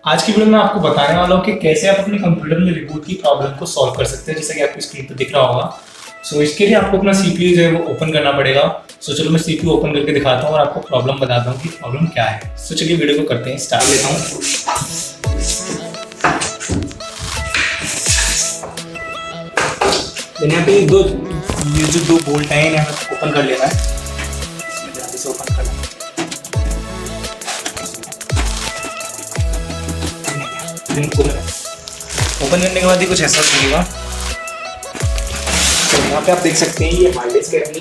आज की वीडियो में आपको बताने वाला हूँ कि कैसे आप अपने कंप्यूटर में रिबूट की प्रॉब्लम को सॉल्व कर सकते हैं, जैसा कि आपकी स्क्रीन पर दिख रहा होगा। सो इसके लिए आपको अपना सीपीयू जो है वो ओपन करना पड़ेगा। सो चलो मैं सीपीयू ओपन करके दिखाता हूँ और आपको प्रॉब्लम बताता हूँ कि प्रॉब्लम क्या है। सो चलिए वीडियो को करते हैं स्टार्ट। लेता हूँ यहाँ पे ये जो दो बोल्ट हैं इन्हें हमें ओपन कर लेना है। जल्दी से ओपन करना है। ओपन करने के बाद ही कुछ ऐसा दिखेगा। तो यहाँ पे आप देख सकते हैं ये हार्ड डिस्क है अपनी,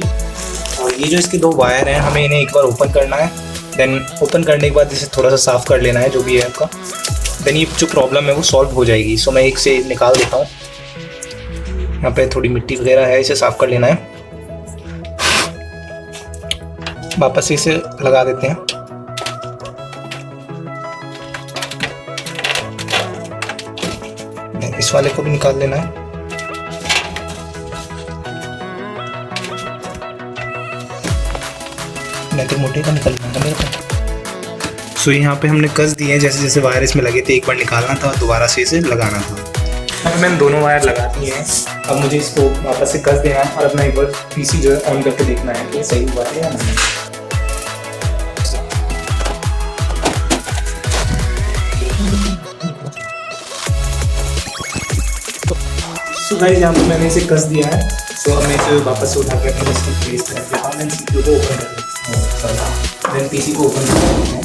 और ये जो इसके दो वायर हैं हमें इन्हें एक बार ओपन करना है। देन ओपन करने के बाद इसे थोड़ा सा साफ़ कर लेना है जो भी है आपका। देन ये जो प्रॉब्लम है वो सॉल्व हो जाएगी। सो मैं एक से निकाल देता हूँ। यहाँ पे थोड़ी मिट्टी वगैरह है, इसे साफ़ कर लेना है। वापस से इसे लगा देते हैं। इस वाले को भी निकाल लेना है। नहीं तो मोटे का निकल जाएगा मेरे को। सो यहाँ पे हमने कस दिए हैं, जैसे जैसे वायर इसमें लगे थे एक बार निकालना था, दोबारा से इसे लगाना था। अब मैंने दोनों वायर लगा दिए हैं। अब मुझे इसको वापस से कस देना है और अपना एक बार पीसी जो है ऑन करके देखना है कि सही हुआ है या नहीं। सो गाइस यहाँ पे मैंने इसे कस दिया है। सो अब मैं इसे वापस से उठा कर इसको प्लेस कर देता हूँ। देन सीपीयू को ओपन कर देता हूँ। देन पीसी को ओपन कर देता हूँ।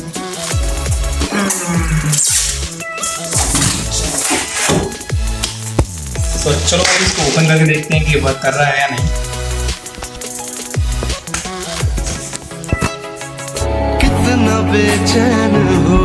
तो चलो अब इसको ओपन करके देखते हैं कि ये वर्क कर रहा है या नहीं। कितना बेचैन हो